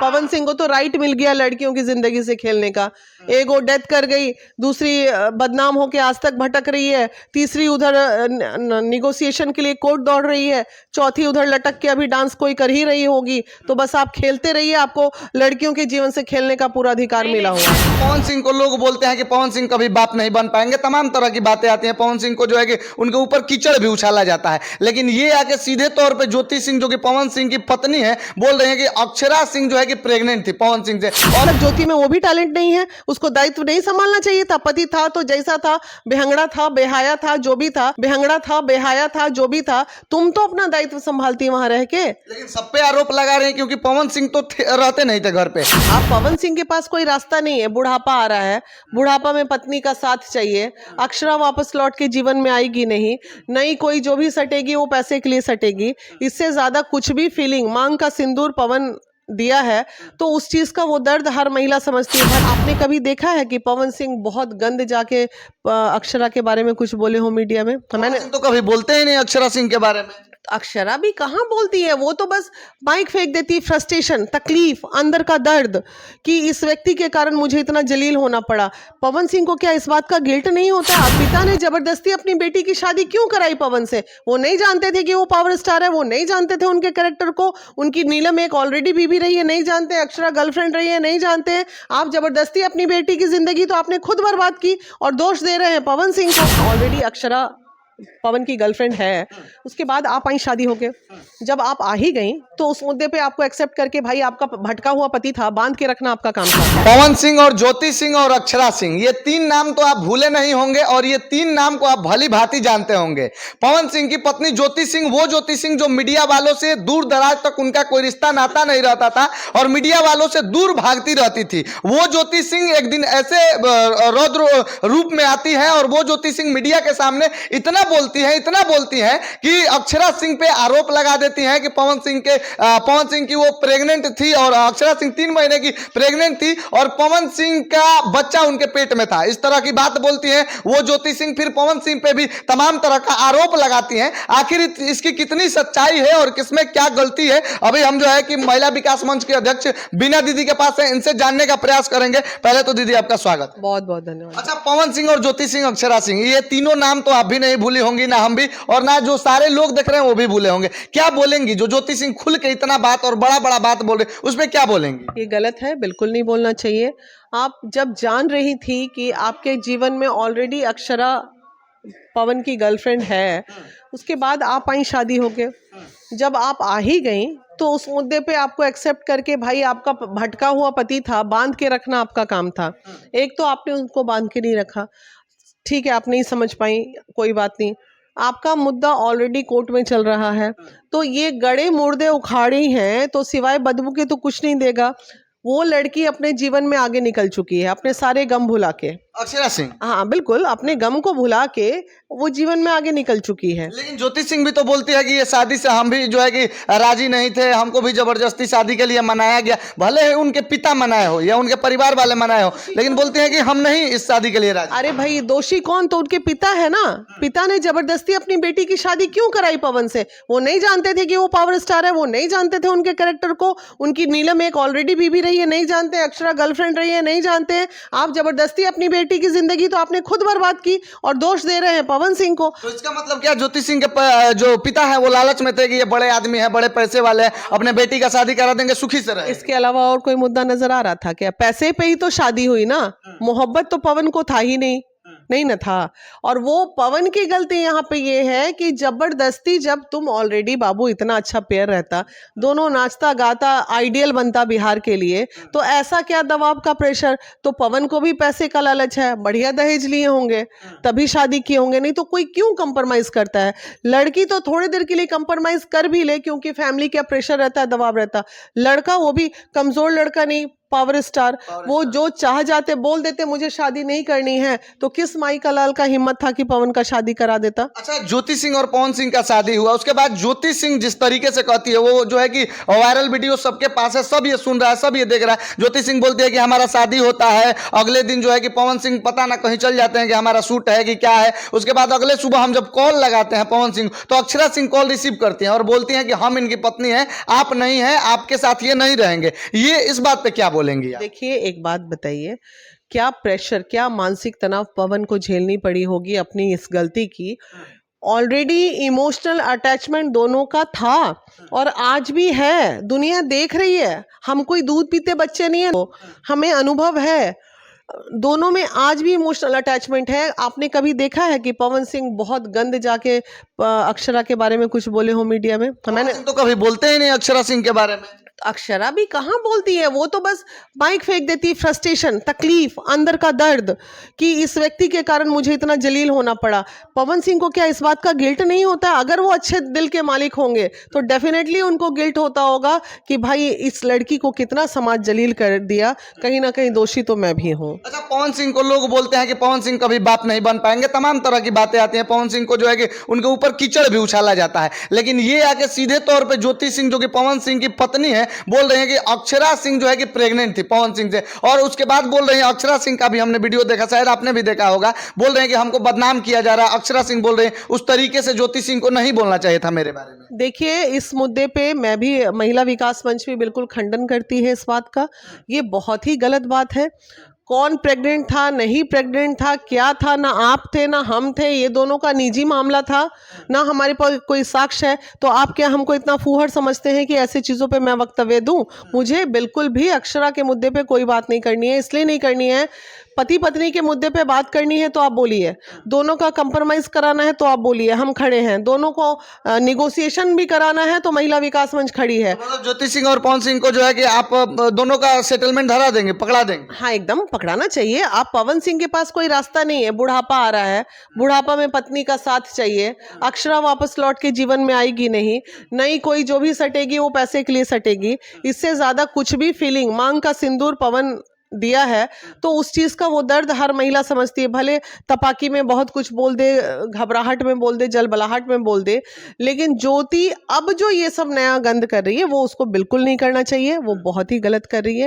पवन सिंह को तो राइट मिल गया लड़कियों की जिंदगी से खेलने का। एक वो डेथ कर गई, दूसरी बदनाम होके आज तक भटक रही है, तीसरी उधर निगोशिएशन के लिए कोर्ट दौड़ रही है, चौथी उधर लटक के अभी डांस कोई कर ही रही होगी। तो बस आप खेलते रहिए, आपको लड़कियों के जीवन से खेलने का पूरा अधिकार मिला हुआ है। पवन सिंह को लोग बोलते हैं कि पवन सिंह कभी बाप नहीं बन पाएंगे, तमाम तरह की बातें आती हैं। पवन सिंह को जो है कि उनके ऊपर कीचड़ भी उछाला जाता है, लेकिन ये आके सीधे तौर पे ज्योति सिंह जो कि पवन सिंह की पत्नी है बोल रहे हैं कि अक्षरा सिंह जो है कि प्रेग्नेंट थी पवन सिंह से। और ज्योति में वो भी टैलेंट नहीं है, उसको दायित्व नहीं संभालना चाहिए था। पति था तो जैसा था, बेहंगड़ा था, बेहाया था, जो भी था, बेहंगड़ा था, बेहाया था, जो भी था, तुम तो अपना दायित्व संभालती वहां रह के। लेकिन सब पे आरोप लगा रहे हैं क्योंकि पवन सिंह तो रहते नहीं थे घर पे। आप पवन सिंह के पास कोई रास्ता नहीं है, बुढ़ापा आ रहा है, बुढ़ापा में पत्नी का साथ चाहिए। अक्षरा वापस लौट के जीवन में आएगी नहीं, नई कोई जो भी सटेगी वो पैसे के लिए सटेगी। इससे ज्यादा कुछ भी फीलिंग, मांग का सिंदूर पवन दिया है तो उस चीज का वो दर्द हर महिला समझती है। पर आपने कभी देखा है कि पवन सिंह बहुत गंद जाके अक्षरा के बारे में कुछ बोले हो मीडिया में? मैंने तो कभी बोलते ही नहीं अक्षरा सिंह के बारे में। अक्षरा भी कहाँ बोलती है, वो तो बस माइक फेंक देती है। फ्रस्ट्रेशन, तकलीफ, अंदर का दर्द कि इस व्यक्ति के कारण मुझे इतना जलील होना पड़ा। पवन सिंह को क्या इस बात का गिल्ट नहीं होता? पिता ने जबरदस्ती अपनी बेटी की शादी क्यों कराई पवन से? वो नहीं जानते थे कि वो पावर स्टार है, वो नहीं जानते थे उनके कैरेक्टर को। उनकी नीलम एक ऑलरेडी बीवी रही है, नहीं जानते। अक्षरा गर्लफ्रेंड रही है, नहीं जानते। आप जबरदस्ती अपनी बेटी की जिंदगी तो आपने खुद बर्बाद की और दोष दे रहे हैं पवन सिंह को। ऑलरेडी अक्षरा पवन की गर्लफ्रेंड है, उसके बाद आप आई शादी होके। जब आप आ ही गई तो उस मुद्दे पे आपको एक्सेप्ट करके भाई आपका भटका हुआ पति था, बांध के रखना आपका काम था। पवन सिंह और ज्योति सिंह और अक्षरा सिंह, ये तीन नाम तो आप भूले नहीं होंगे और ये तीन नाम को आप भली भांति जानते होंगे। पवन सिंह की पत्नी ज्योति सिंह, वो ज्योति सिंह जो मीडिया वालों से दूर दराज तक उनका कोई रिश्ता नाता नहीं रहता था और मीडिया वालों से दूर भागती रहती थी। वो ज्योति सिंह एक दिन ऐसे रौद्र रूप में आती है और वो ज्योति सिंह मीडिया के सामने इतना बोलती है कि अक्षरा सिंह पे आरोप लगा देती हैं कि पवन सिंह की वो प्रेग्नेंट थी और अक्षरा सिंह 3 महीने की प्रेग्नेंट थी और पवन सिंह का बच्चा उनके पेट में था। इस तरह की बात बोलती हैं वो ज्योति सिंह। फिर पवन सिंह पे भी तमाम तरह का आरोप लगाती हैं। आखिर इसकी कितनी सच्चाई है और किसमें क्या गलती है, अभी हम जो है कि महिला विकास मंच के अध्यक्ष बीना दीदी के पास है, इनसे जानने का प्रयास करेंगे। पहले तो दीदी आपका स्वागत। बहुत बहुत धन्यवाद। अच्छा, पवन सिंह और ज्योति सिंह, अक्षरा सिंह, ये तीनों नाम तो आप भी नहीं भूली होंगी, ना हम भी, और ना जो सारे लोग देख रहे हैं वो भी भूले होंगे। क्या बोलेंगी? जो ज्योति सिंह खुल के इतना बात और बड़ा बड़ा बात बोल रहे, उसमें क्या बोलेंगी? ये गलत है, बिल्कुल नहीं बोलना चाहिए। आप जब जान रही थी कि आपके जीवन में ऑलरेडी अक्षरा पवन की गर्लफ्रेंड है, उसके बाद आप आई शादी होके। जब आप आ ही गई तो उस मुद्दे पे आपको एक्सेप्ट करके भाई आपका भटका हुआ पति था, बांध के रखना आपका काम था। एक तो आपने उनको बांध के नहीं रखा, ठीक है, आप नहीं समझ पाई, कोई बात नहीं। आपका मुद्दा ऑलरेडी कोर्ट में चल रहा है, तो ये गड़े मुर्दे उखाड़ी हैं तो सिवाय बदबू के तो कुछ नहीं देगा। वो लड़की अपने जीवन में आगे निकल चुकी है, अपने सारे गम भुला के। अक्षरा सिंह, हाँ बिल्कुल, अपने गम को भुला के वो जीवन में आगे निकल चुकी है। लेकिन ज्योति सिंह भी तो बोलती है कि ये शादी से हम भी जो है कि राजी नहीं थे, हमको भी जबरदस्ती शादी के लिए मनाया गया। भले ही उनके पिता मनाए हो या उनके परिवार वाले मनाए हो, लेकिन बोलती है कि हम नहीं इस शादी के लिए राजी। अरे भाई, दोषी कौन? तो उनके पिता है ना। पिता ने जबरदस्ती अपनी बेटी की शादी क्यों कराई पवन से? वो नहीं जानते थे कि वो पावर स्टार है, वो नहीं जानते थे उनके कैरेक्टर को। उनकी नीलम एक ऑलरेडी बीवी रही है, नहीं जानते। अक्षरा गर्लफ्रेंड रही है, नहीं जानते। आप जबरदस्ती अपनी बेटी की जिंदगी तो आपने खुद बर्बाद की और दोष दे रहे हैं पवन सिंह को। तो इसका मतलब क्या ज्योति सिंह के जो पिता है वो लालच में थे कि ये बड़े आदमी है, बड़े पैसे वाले हैं, अपने बेटी का शादी करा देंगे, सुखी से रहे? इसके अलावा और कोई मुद्दा नजर आ रहा था क्या? पैसे पे ही तो शादी हुई ना, मोहब्बत तो पवन को था ही नहीं न था। और वो पवन की गलती यहाँ पे ये है कि जबरदस्ती, जब तुम ऑलरेडी बाबू इतना अच्छा पेयर रहता, दोनों नाचता गाता आइडियल बनता बिहार के लिए, तो ऐसा क्या दबाव का प्रेशर? तो पवन को भी पैसे का लालच है, बढ़िया दहेज लिए होंगे तभी शादी किए होंगे, नहीं तो कोई क्यों कंप्रोमाइज करता है? लड़की तो थोड़ी देर के लिए कंप्रोमाइज कर भी ले क्योंकि फैमिली का प्रेशर रहता है, दबाव रहता। लड़का, वो भी कमजोर लड़का नहीं, पावर स्टार, वो जो चाह जाते बोल देते मुझे शादी नहीं करनी है, तो किस माई का लाल का हिम्मत था कि पवन का शादी करा देता। अच्छा, ज्योति सिंह और पवन सिंह का शादी हुआ, उसके बाद ज्योति सिंह जिस तरीके से कहती है, वो जो है कि वायरल वीडियो सबके पास है, सब ये सुन रहा है, सब ये देख रहा है। ज्योति सिंह बोलती है कि हमारा शादी होता है, अगले दिन जो है कि पवन सिंह पता ना कहीं चल जाते हैं कि हमारा शूट है कि क्या है। उसके बाद अगले सुबह हम जब कॉल लगाते हैं पवन सिंह, तो अक्षरा सिंह कॉल रिसीव करती हैं और बोलती हैं कि हम इनकी पत्नी हैं, आप नहीं हैं, आपके साथ ये नहीं रहेंगे। ये इस बात पे क्या बोलेंगी आप? देखिए, एक बात बताइए, क्या प्रेशर, क्या मानसिक तनाव पवन को झेलनी पड़ी होगी अपनी इस गलती की। ऑलरेडी इमोशनल अटैचमेंट दोनों का था और आज भी है, दुनिया देख रही है, हम कोई दूध पीते बच्चे नहीं है, हमें अनुभव है, दोनों में आज भी इमोशनल अटैचमेंट है। आपने कभी देखा है कि पवन सिंह बहुत गंद जाके अक्षरा के बारे में कुछ बोले हो मीडिया में? मैंने तो कभी बोलते ही नहीं अक्षरा सिंह के बारे में। अक्षरा भी कहाँ बोलती है, वो तो बस माइक फेंक देती, फ्रस्ट्रेशन, तकलीफ, अंदर का दर्द कि इस व्यक्ति के कारण मुझे इतना जलील होना पड़ा। पवन सिंह को क्या इस बात का गिल्ट नहीं होता? अगर वो अच्छे दिल के मालिक होंगे तो डेफिनेटली उनको गिल्ट होता होगा कि भाई इस लड़की को कितना समाज जलील कर दिया, कहीं ना कहीं दोषी तो मैं भी हूँ। अच्छा, पवन सिंह को लोग बोलते हैं कि पवन सिंह कभी बाप नहीं बन पाएंगे, तमाम तरह की बातें आती हैं। पवन सिंह को जो है कि उनके ऊपर कीचड़ भी उछाला जाता है, लेकिन ये आके सीधे तौर पे ज्योति सिंह जो कि पवन सिंह की पत्नी है, बोल रहे हैं कि अक्षरा सिंह जो है कि प्रेग्नेंट थी पवन सिंह से। और उसके बाद बोल रहे हैं, अक्षरा सिंह का भी हमने वीडियो देखा, शायद आपने भी देखा होगा, बोल रहे हैं कि हमको बदनाम किया जा रहा है। अक्षरा सिंह बोल रहे हैं उस तरीके से ज्योति सिंह को नहीं बोलना चाहिए था मेरे बारे में। देखिए, इस मुद्दे पे मैं भी, महिला विकास मंच भी बिल्कुल खंडन करती है इस बात का। ये बहुत ही गलत बात है। कौन प्रेग्नेंट था, नहीं प्रेग्नेंट था, क्या था, ना आप थे ना हम थे, ये दोनों का निजी मामला था, ना हमारे पास कोई साक्ष्य है। तो आप क्या हमको इतना फूहड़ समझते हैं कि ऐसी चीज़ों पे मैं वक्तव्य दूं? मुझे बिल्कुल भी अक्षरा के मुद्दे पे कोई बात नहीं करनी है। इसलिए नहीं करनी है, पति पत्नी के मुद्दे पे बात करनी है तो आप बोलिए, दोनों का कंप्रोमाइज कराना है तो आप बोलिए, हम खड़े हैं। दोनों को निगोशिएशन भी कराना है तो महिला विकास मंच खड़ी है। मतलब ज्योति सिंह और पवन सिंह को जो है कि आप दोनों का सेटलमेंट धरा देंगे, पकड़ा देंगे? हाँ, एकदम पकड़ाना चाहिए। आप, पवन सिंह के पास कोई रास्ता नहीं है, बुढ़ापा आ रहा है, बुढ़ापा में पत्नी का साथ चाहिए। अक्षरा वापस लौट के जीवन में आएगी नहीं, नई कोई जो भी सटेगी वो पैसे के लिए सटेगी। इससे ज्यादा कुछ भी फीलिंग, मांग का सिंदूर पवन दिया है तो उस चीज का वो दर्द हर महिला समझती है। भले तपाकी में बहुत कुछ बोल दे, घबराहट में बोल दे, जलबलाहट में बोल दे, लेकिन ज्योति अब जो ये सब नया गंद कर रही है वो उसको बिल्कुल नहीं करना चाहिए, वो बहुत ही गलत कर रही है।